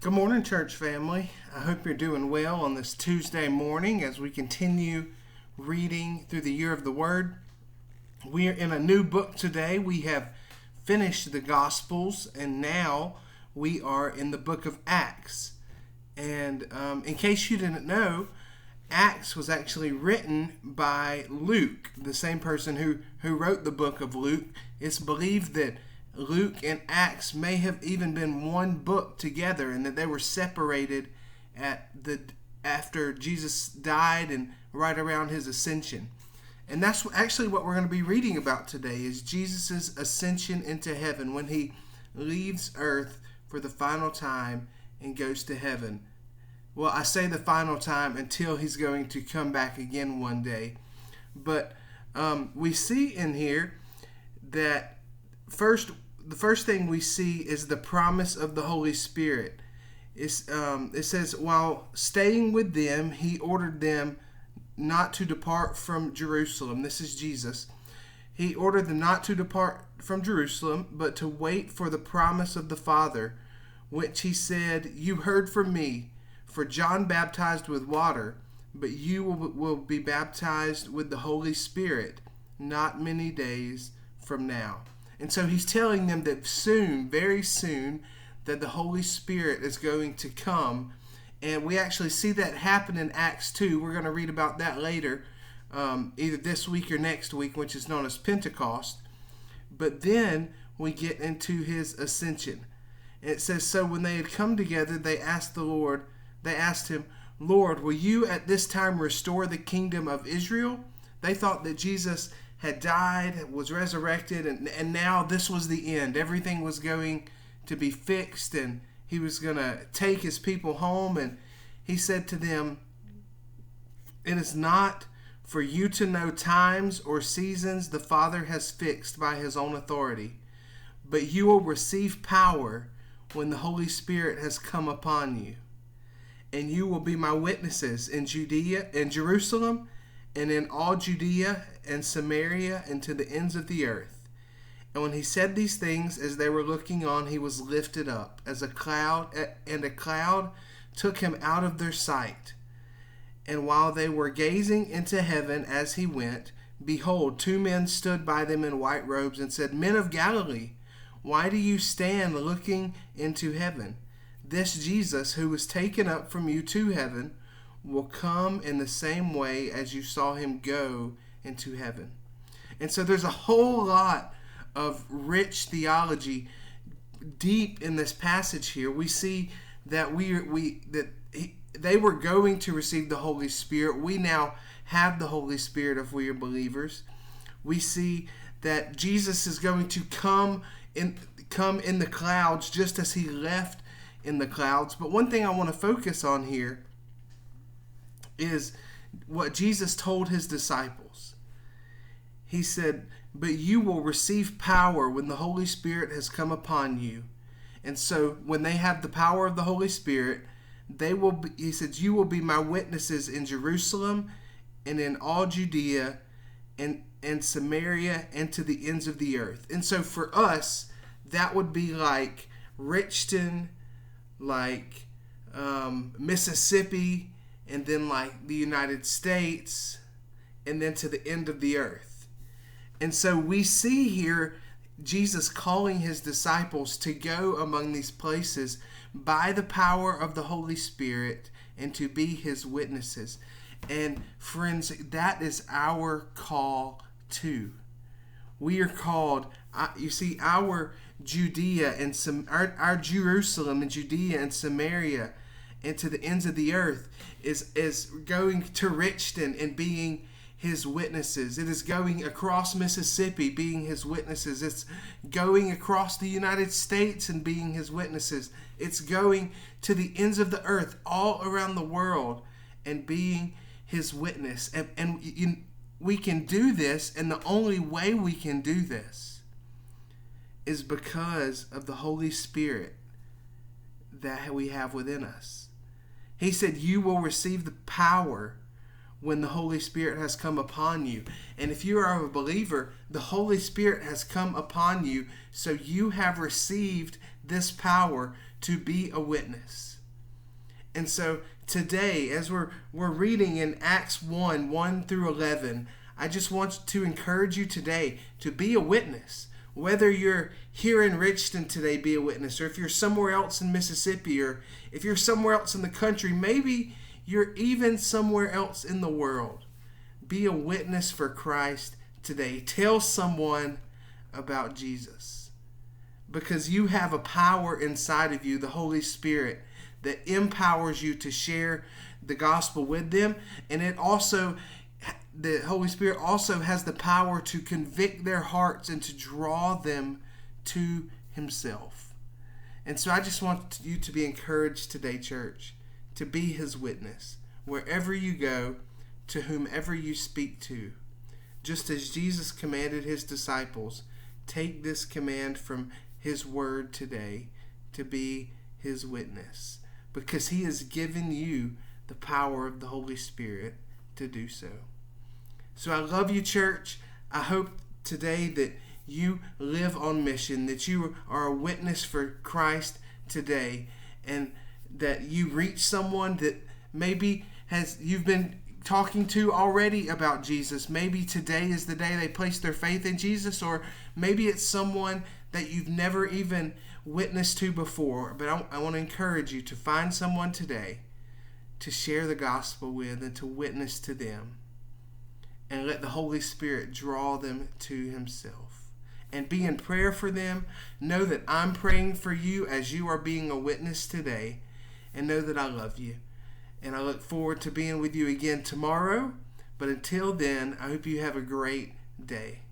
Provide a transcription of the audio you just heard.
Good morning, church family. I hope you're doing well on this Tuesday morning as we continue reading through the year of the Word. We are in a new book today. We have finished the Gospels, and now we are in the book of Acts. And in case you didn't know, Acts was actually written by Luke, the same person who wrote the book of Luke. It's believed that Luke and Acts may have even been one book together, and that they were separated after Jesus died and right around his ascension. And that's actually what we're going to be reading about today, is Jesus' ascension into heaven, when he leaves earth for the final time and goes to heaven. Well, I say the final time until he's going to come back again one day. But we see in here that the first thing we see is the promise of the Holy Spirit. It says, while staying with them, he ordered them not to depart from Jerusalem. This is Jesus. He ordered them not to depart from Jerusalem, but to wait for the promise of the Father, which he said, "You heard from me, for John baptized with water, but you will be baptized with the Holy Spirit not many days from now." And so he's telling them that soon, very soon, that the Holy Spirit is going to come. And we actually see that happen in Acts 2. We're going to read about that later, either this week or next week, which is known as Pentecost. But then we get into his ascension. And it says, so when they had come together, they asked him, "Lord, will you at this time restore the kingdom of Israel?" They thought that Jesus had died, was resurrected, and now this was the end. Everything was going to be fixed, and he was going to take his people home. And he said to them, "It is not for you to know times or seasons the Father has fixed by his own authority, but you will receive power when the Holy Spirit has come upon you. And you will be my witnesses in Judea and Jerusalem, and in all Judea and Samaria, and to the ends of the earth." And when he said these things, as they were looking on, he was lifted up as a cloud, and a cloud took him out of their sight. And while they were gazing into heaven as he went, behold, two men stood by them in white robes, and said, "Men of Galilee, why do you stand looking into heaven? This Jesus, who was taken up from you to heaven, will come in the same way as you saw him go into heaven." And so there's a whole lot of rich theology deep in this passage here. We see that they were going to receive the Holy Spirit. We now have the Holy Spirit if we are believers. We see that Jesus is going to come in the clouds just as he left in the clouds. But one thing I want to focus on here is what Jesus told his disciples. He said, "But you will receive power when the Holy Spirit has come upon you." And so when they have the power of the Holy Spirit, he said, "You will be my witnesses in Jerusalem and in all Judea and Samaria and to the ends of the earth." And so for us, that would be like Richton, like Mississippi, and then like the United States, and then to the end of the earth. And so we see here Jesus calling his disciples to go among these places by the power of the Holy Spirit and to be his witnesses. And friends, that is our call too. We are called, you see, our Judea and our Jerusalem and Judea and Samaria and to the ends of the earth is going to Richton and being his witnesses. It is going across Mississippi being his witnesses. It's going across the United States and being his witnesses. It's going to the ends of the earth, all around the world, and being his witness. And we can do this, and the only way we can do this is because of the Holy Spirit that we have within us. He said, "You will receive the power when the Holy Spirit has come upon you. And if you are a believer, the Holy Spirit has come upon you, so you have received this power to be a witness. And so today, as we're reading in Acts 1 through 11, I just want to encourage you today to be a witness. Whether you're here in Richton today, be a witness, or if you're somewhere else in Mississippi, or if you're somewhere else in the country, maybe you're even somewhere else in the world. Be a witness for Christ today. Tell someone about Jesus, because you have a power inside of you, the Holy Spirit, that empowers you to share the gospel with them. And the Holy Spirit also has the power to convict their hearts and to draw them to Himself. And so I just want you to be encouraged today, church, to be His witness wherever you go, to whomever you speak to. Just as Jesus commanded His disciples, take this command from His word today to be His witness, because He has given you the power of the Holy Spirit to do so. So I love you, church. I hope today that you live on mission, that you are a witness for Christ today, and that you reach someone that maybe you've been talking to already about Jesus. Maybe today is the day they place their faith in Jesus, or maybe it's someone that you've never even witnessed to before. But I want to encourage you to find someone today to share the gospel with and to witness to them, and let the Holy Spirit draw them to Himself. And be in prayer for them. Know that I'm praying for you as you are being a witness today, and know that I love you. And I look forward to being with you again tomorrow. But until then, I hope you have a great day.